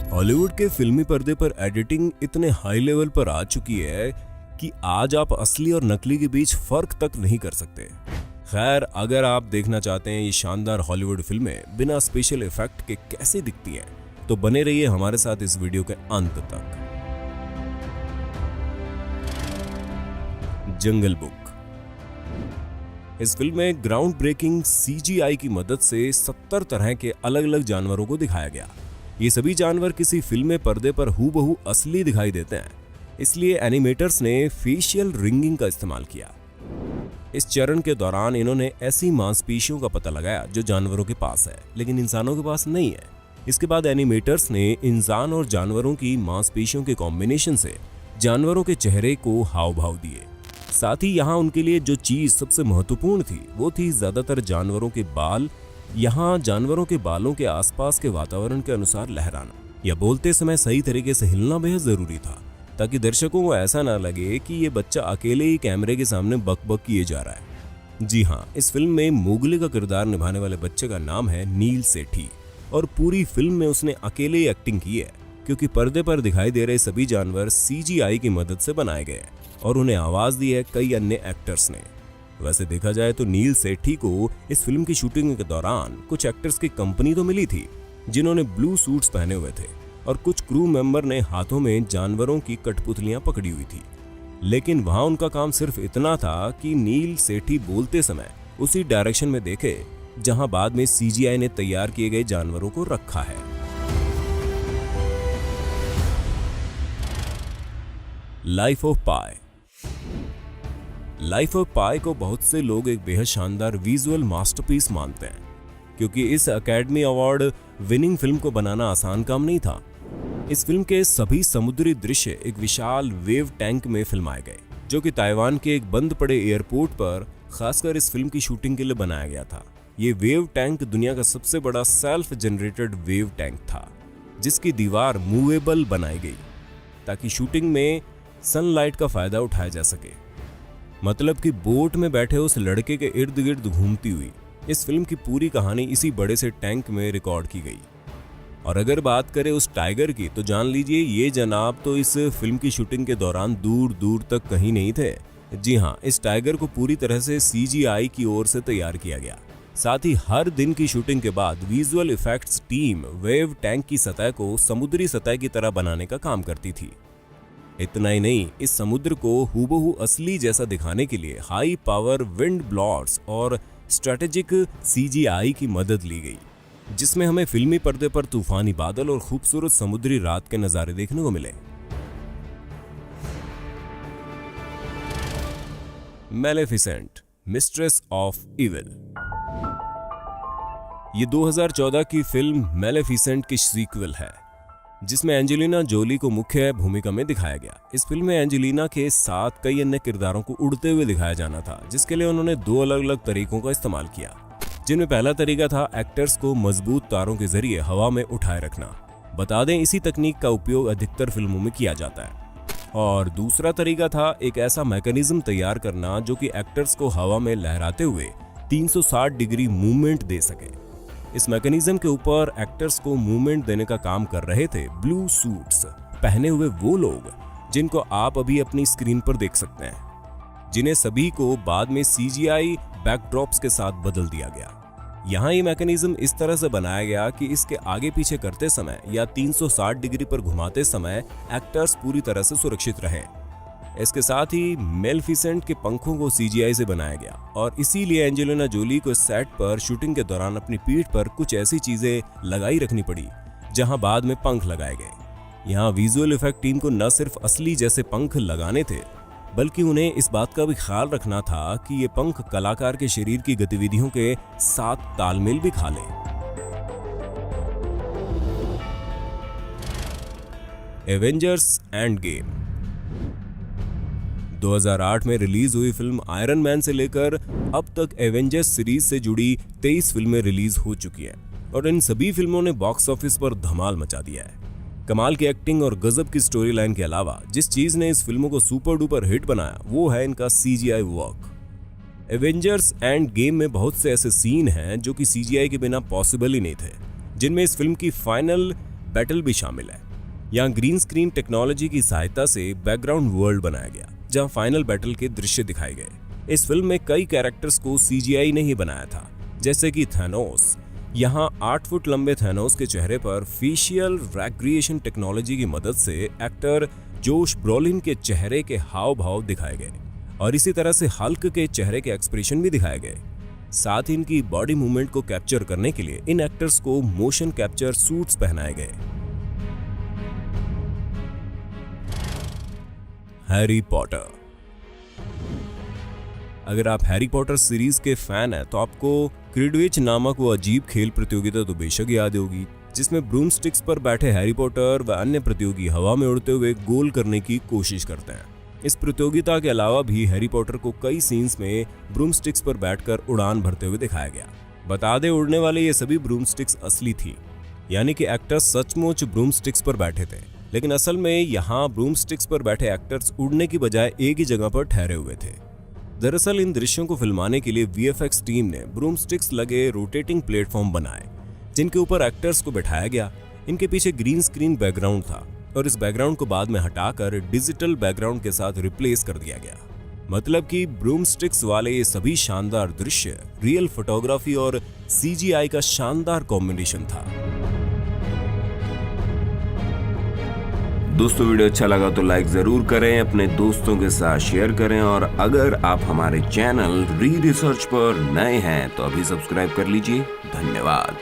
Hollywood के फिल्मी पर्दे पर एडिटिंग इतने हाई लेवल पर आ चुकी है कि आज आप असली और नकली के बीच फर्क तक नहीं कर सकते। खैर, अगर आप देखना चाहते हैं ये शानदार हॉलीवुड फिल्में बिना स्पेशल इफेक्ट के कैसे दिखती हैं, तो बने रहिए हमारे साथ इस वीडियो के अंत तक। जंगल बुक। इस फिल्म में ग्राउंड ब्रेकिंग सीजीआई की मदद से 70 तरह के अलग अलग जानवरों को दिखाया गया। ये सभी जानवर किसी फिल्म में पर्दे पर हूबहू असली दिखाई देते हैं, इसलिए एनिमेटर्स ने फेशियल रिंगिंग का इस्तेमाल किया। इस चरण के दौरान इन्होंने ऐसी मांसपेशियों का पता लगाया जो जानवरों के पास है लेकिन इंसानों के पास नहीं है। इसके बाद एनिमेटर्स ने इंसान और जानवरों की मांसपेशियों के कॉम्बिनेशन से जानवरों के चेहरे को हाव भाव दिए। साथ ही यहाँ उनके लिए जो चीज सबसे महत्वपूर्ण थी वो थी ज्यादातर जानवरों के बाल। यहाँ जानवरों के बालों के आसपास के वातावरण के अनुसार लहराना या बोलते समय सही तरीके से हिलना बेहद जरूरी था, ताकि दर्शकों को ऐसा ना लगे कि ये बच्चा अकेले ही कैमरे के सामने बक-बक किए जा रहा है। जी हाँ, इस फिल्म में मोगली का किरदार निभाने वाले बच्चे का नाम है नील सेठी और पूरी फिल्म में उसने अकेले ही एक्टिंग की है, क्योंकि पर्दे पर दिखाई दे रहे सभी जानवर सीजीआई की मदद से बनाए गए और उन्हें आवाज दी है कई अन्य एक्टर्स ने। वैसे देखा जाए तो नील सेठी को इस फिल्म की शूटिंग के दौरान कुछ एक्टर्स की कंपनी तो मिली थी जिन्होंने ब्लू सूट्स पहने हुए थे और कुछ क्रू मेंबर ने हाथों में जानवरों की कठपुतलियां पकड़ी हुई थी, लेकिन वहां उनका काम सिर्फ इतना था कि नील सेठी बोलते समय उसी डायरेक्शन में देखे जहां बाद में सीजीआई ने तैयार किए गए जानवरों को रखा है। Life of Pi. Life of Pi को बहुत से लोग एक बेहद शानदार विजुअल मास्टरपीस मानते हैं, क्योंकि इस एकेडमी अवार्ड विनिंग फिल्म को बनाना आसान काम नहीं था। इस फिल्म के सभी समुद्री दृश्य एक विशाल वेव टैंक में फिल्माए गए, जो कि ताइवान के एक बंद पड़े एयरपोर्ट पर खासकर इस फिल्म की शूटिंग के लिए बनाया गया था। ये वेव टैंक दुनिया का सबसे बड़ा सेल्फ जनरेटेड वेव टैंक था, जिसकी दीवार मूवेबल बनाई गई ताकि शूटिंग में सनलाइट का फायदा उठाया जा सके। मतलब कि बोट में बैठे उस लड़के के इर्द गिर्द घूमती हुई इस फिल्म की पूरी कहानी इसी बड़े से टैंक में रिकॉर्ड की गई। और अगर बात करें उस टाइगर की, तो जान लीजिए ये जनाब तो इस फिल्म की शूटिंग के दौरान दूर दूर तक कहीं नहीं थे। जी हाँ, इस टाइगर को पूरी तरह से सीजीआई की ओर से तैयार किया गया। साथ ही हर दिन की शूटिंग के बाद visual effects team wave tank की सतह को समुद्री सतह की तरह बनाने का काम करती थी। इतना ही नहीं, इस समुद्र को हूबहू असली जैसा दिखाने के लिए हाई पावर विंड ब्लॉट्स और स्ट्रेटेजिक सीजीआई की मदद ली गई, जिसमें हमें फिल्मी पर्दे पर तूफानी बादल और खूबसूरत समुद्री रात के नजारे देखने को मिले। मैलेफिसेंट, मिस्ट्रेस ऑफ इविल। ये 2014 की फिल्म मैलेफिसेंट की सीक्वल है, जिसमें एंजेलिना जोली को मुख्य भूमिका में दिखाया गया। इस फिल्म में एंजेलिना के साथ कई अन्य किरदारों को उड़ते हुए दिखाया जाना था, जिसके लिए उन्होंने 2 अलग अलग तरीकों का इस्तेमाल किया, जिनमें पहला तरीका था एक्टर्स को मजबूत तारों के जरिए हवा में उठाए रखना। बता दें, इसी तकनीक का उपयोग अधिकतर फिल्मों में किया जाता है। और दूसरा तरीका था एक ऐसा मैकेनिज्म तैयार करना जो कि एक्टर्स को हवा में लहराते हुए 360 डिग्री मूवमेंट दे सके। इस मैकेनिज्म के ऊपर एक्टर्स को मूवमेंट देने का काम कर रहे थे ब्लू सूट्स पहने हुए वो लोग जिनको आप अभी अपनी स्क्रीन पर देख सकते हैं, जिन्हें सभी को बाद में सीजीआई बैकड्रॉप्स के साथ बदल दिया गया। यहाँ ये मैकेनिज्म इस तरह से बनाया गया कि इसके आगे पीछे करते समय या 360 डिग्री पर घुमाते समय एक्टर्स पूरी तरह से सुरक्षित रहे। इसके साथ ही मेलेफिसेंट के पंखों को सीजीआई से बनाया गया और इसीलिए एंजेलिना जोली को सेट पर शूटिंग के दौरान अपनी पीठ पर कुछ ऐसी चीजें लगाई रखनी पड़ी जहां बाद में पंख लगाए गए। यहाँ विजुअल इफेक्ट टीम को न सिर्फ असली जैसे पंख लगाने थे, बल्कि उन्हें इस बात का भी ख्याल रखना था कि ये पंख कलाकार के शरीर की गतिविधियों के साथ तालमेल भी खा लें। Avengers end game. 2008 में रिलीज हुई फिल्म आयरन मैन से लेकर अब तक एवेंजर्स सीरीज से जुड़ी 23 फिल्में रिलीज हो चुकी हैं और इन सभी फिल्मों ने बॉक्स ऑफिस पर धमाल मचा दिया है। कमाल की एक्टिंग और गजब की स्टोरी लाइन के अलावा जिस चीज ने इस फिल्मों को सुपर डुपर हिट बनाया वो है इनका CGI work. Avengers end game में बहुत से ऐसे सीन हैं जो कि सीजीआई के बिना पॉसिबल ही नहीं थे, जिनमें इस फिल्म की फाइनल बैटल भी शामिल है। यहाँ ग्रीन स्क्रीन टेक्नोलॉजी की सहायता से बैकग्राउंड वर्ल्ड बनाया गया जहाँ फाइनल बैटल के दृश्य दिखाए गए। इस फिल्म में कई कैरेक्टर्स को CGI ने ही बनाया था, जैसे कि थैनोस। यहाँ 8 फुट लंबे थैनोस के चेहरे पर फेशियल रिक्रिएशन टेक्नोलॉजी की मदद से एक्टर जोश ब्रोलिन के चेहरे के हाव भाव दिखाए गए और इसी तरह से हल्क के चेहरे के एक्सप्रेशन भी दिखाए गए। साथ ही इनकी बॉडी मूवमेंट को कैप्चर करने के लिए इन एक्टर्स को मोशन कैप्चर सूट्स पहनाए गए। Harry Potter. अगर आप हैरी पॉटर सीरीज के फैन हैं तो आपको क्विडिच नामक वो अजीब खेल प्रतियोगिता तो बेशक याद होगी, जिसमें ब्रूमस्टिक्स पर बैठे हैरी पॉटर व अन्य प्रतियोगी हवा में उड़ते हुए गोल करने की कोशिश करते हैं। इस प्रतियोगिता के अलावा भी हैरी पॉटर को कई सीन्स में ब्रूमस्टिक्स पर बैठकर उड़ान भरते हुए दिखाया गया। बता दें, उड़ने वाले ये सभी ब्रूमस्टिक्स असली थी, यानी कि एक्टर्स सचमुच ब्रूमस्टिक्स पर बैठे थे, लेकिन असल में यहाँ ब्रूमस्टिक्स पर बैठे एक्टर्स उड़ने की बजाय एक ही जगह पर ठहरे हुए थे। दरअसल इन दृश्यों को फिल्माने के लिए VFX टीम ने ब्रूमस्टिक्स लगे रोटेटिंग प्लेटफॉर्म बनाए, जिनके ऊपर एक्टर्स को बैठाया गया। इनके पीछे ग्रीन स्क्रीन बैकग्राउंड था और इस बैकग्राउंड को बाद में हटाकर डिजिटल बैकग्राउंड के साथ रिप्लेस कर दिया गया। मतलब कि ब्रूमस्टिक्स वाले ये सभी शानदार दृश्य रियल फोटोग्राफी और CGI का शानदार कॉम्बिनेशन था। दोस्तों, वीडियो अच्छा लगा तो लाइक जरूर करें, अपने दोस्तों के साथ शेयर करें और अगर आप हमारे चैनल री रिसर्च पर नए हैं तो अभी सब्सक्राइब कर लीजिए। धन्यवाद।